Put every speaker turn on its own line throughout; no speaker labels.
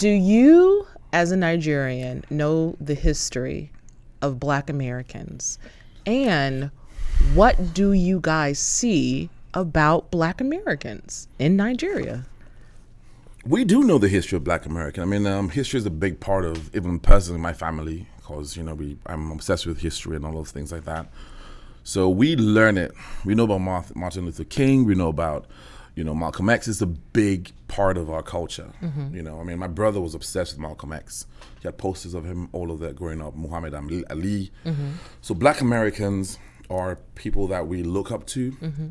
Do you, as a Nigerian, know the history of Black Americans? And what do you guys see about Black Americans in Nigeria?
We do know the history of Black American. I mean, history is a big part of, even personally, my family, because, I'm obsessed with history and all those things like that. So we learn it. We know about Martin Luther King. We know about, Malcolm X is a big part of our culture. Mm-hmm. My brother was obsessed with Malcolm X. He had posters of him, all of that growing up, Muhammad Ali. Mm-hmm. So Black Americans are people that we look up to mm-hmm.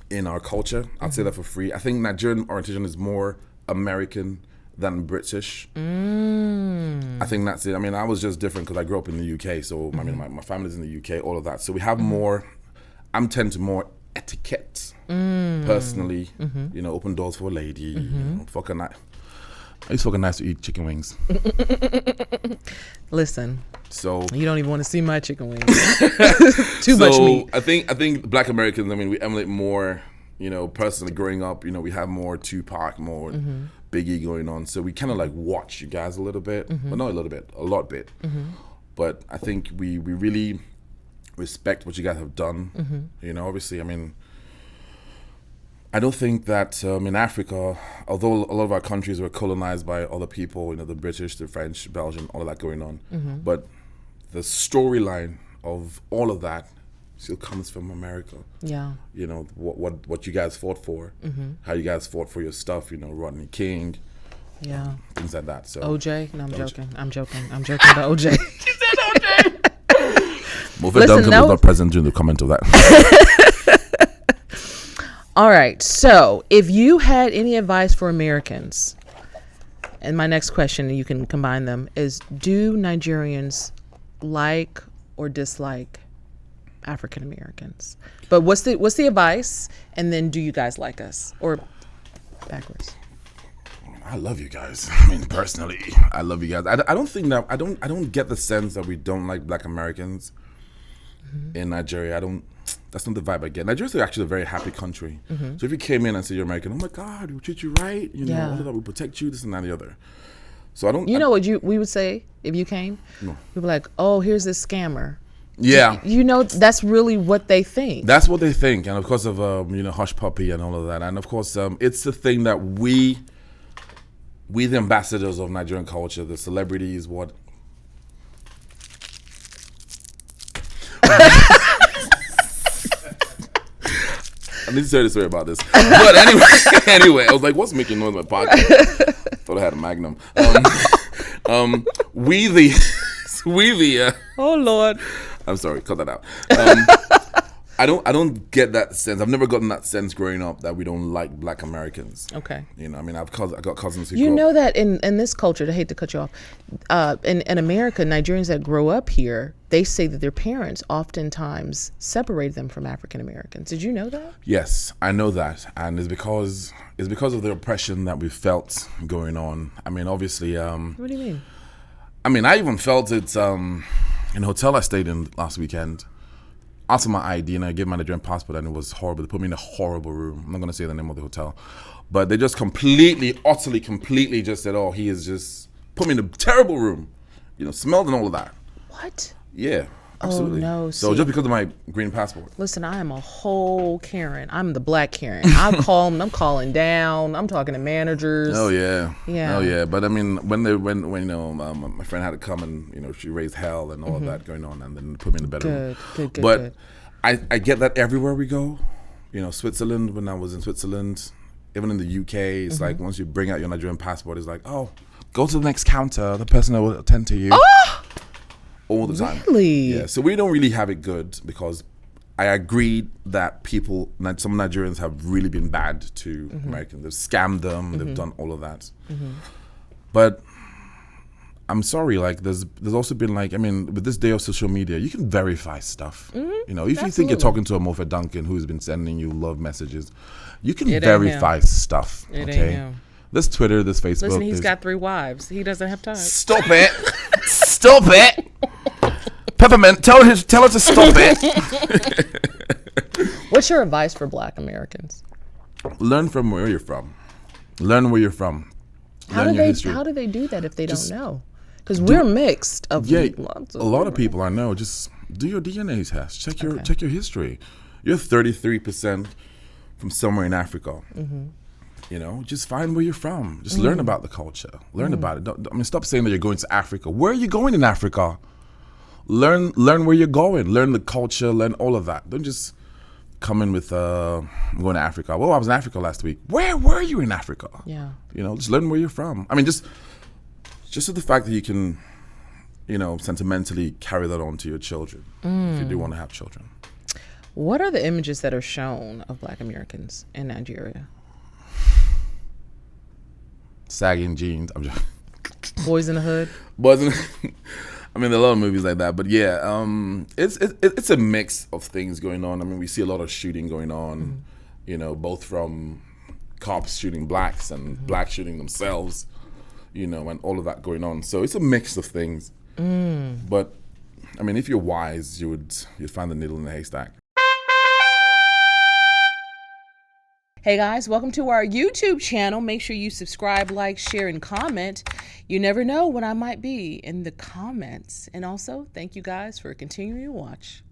in our culture. I'd say that for free. I think Nigerian orientation is more American than British. I think that's it. I was just different because I grew up in the UK. So mm-hmm. my family's in the UK, all of that. So we have more, tend to more etiquette personally. Mm-hmm. Open doors for a lady.
Mm-hmm.
It's fucking nice to eat chicken wings.
Listen,
so
you don't even want to see my chicken wings. Too much meat.
I think Black Americans, we emulate more, personally growing up, we have more Tupac, more mm-hmm. Biggie going on. So we kind of like watch you guys a little bit, mm-hmm. but not a little bit, a lot bit. Mm-hmm. But I think we really respect what you guys have done. Mm-hmm. Obviously, I don't think that in Africa, although a lot of our countries were colonized by other people, the British, the French, Belgium, all of that going on. Mm-hmm. But the storyline of all of that still comes from America. Yeah. What you guys fought for, mm-hmm. how you guys fought for your stuff, Rodney King. Yeah. Things like that. So
OJ? No, I'm joking about OJ.
She said OJ. Mofe Duncan was not present during the comment of that.
All right. So if you had any advice for Americans, and my next question, and you can combine them, is do Nigerians like or dislike African Americans? But what's the advice? And then do you guys like us? Or backwards?
I love you guys. Personally, I love you guys. I don't think that I don't get the sense that we don't like Black Americans mm-hmm. in Nigeria. That's not the vibe I get. Nigeria's actually a very happy country. Mm-hmm. So if you came in and said you're American, oh my God, we'll treat you right. All of that, we'll protect you, this and that and the other. So I don't. What
we would say if you came? No. We'd be like, oh, here's this scammer.
Yeah.
That's really what they think.
That's what they think. And of course of, Hush Puppy and all of that. And of course, it's the thing that we the ambassadors of Nigerian culture, the celebrities, what... I need to tell you a story about this. But anyway, I was like, what's making noise in my pocket? Thought I had a Magnum. We the
oh Lord.
I'm sorry, cut that out. I don't get that sense. I've never gotten that sense growing up that we don't like Black Americans. Okay. I got cousins who
know that in this culture, I hate to cut you off, in America, Nigerians that grow up here, they say that their parents oftentimes separate them from African Americans. Did you know that?
Yes, I know that. And it's because of the oppression that we felt going on. Obviously...
what do you mean?
I even felt it in a hotel I stayed in last weekend. Asked for my ID and I gave my Nigerian passport and it was horrible. They put me in a horrible room. I'm not going to say the name of the hotel. But they just completely just said, oh, he is just put me in a terrible room. Smelled and all of that.
What?
Yeah, absolutely.
Oh, no.
So just because of my green passport.
Listen, I am a whole Karen. I'm the Black Karen. I'm calling down. I'm talking to managers.
Oh, yeah. Yeah. Oh, yeah. But when my friend had to come and, she raised hell and all
mm-hmm.
of that going on and then put me in the bedroom.
Good.
But I get that everywhere we go. Switzerland, when I was in Switzerland, even in the UK, it's mm-hmm. like once you bring out your Nigerian passport, it's like, oh, go to the next counter. The person that will attend to you.
Oh!
All the time.
Really?
Yeah. So we don't really have it good because I agree that some Nigerians have really been bad to mm-hmm. Americans. They've scammed them. Mm-hmm. They've done all of that. Mm-hmm. But I'm sorry, there's also been with this day of social media, you can verify stuff. Mm-hmm. If you think you're talking to a Mofe Duncan who's been sending you love messages, you can verify stuff. Okay. This Twitter, this Facebook.
Listen, he's got 3 wives. He doesn't have time.
Stop it. Stop it. Peppermint, tell her to stop it.
What's your advice for Black Americans?
Learn from where you're from. Learn where you're from. Learn your history.
How do they do that if they
Just
don't know? Because we're mixed of lots of
a lot of people I know. Just do your DNA test. Check your history. You're 33% from somewhere in Africa. You know, just find where you're from. Just learn about the culture. Learn about it. Stop saying that you're going to Africa. Where are you going in Africa? Learn where you're going. Learn the culture. Learn all of that. Don't just come in with I'm going to Africa. Well, I was in Africa last week. Where were you in Africa?
Yeah.
You know, just learn where you're from. I mean, just the fact that you can, you know, sentimentally carry that on to your children if you do want to have children.
What are the images that are shown of Black Americans in Nigeria?
Sagging jeans. I'm just
Boys in the Hood.
I mean, there are a lot of movies like that, but yeah, it's a mix of things going on. I mean, we see a lot of shooting going on, you know, both from cops shooting blacks and blacks shooting themselves, you know, and all of that going on. So it's a mix of things. But I mean, if you're wise, you'd find the needle in the haystack.
Hey guys, welcome to our YouTube channel. Make sure you subscribe, like, share, and comment. You never know when I might be in the comments. And also, thank you guys for continuing to watch.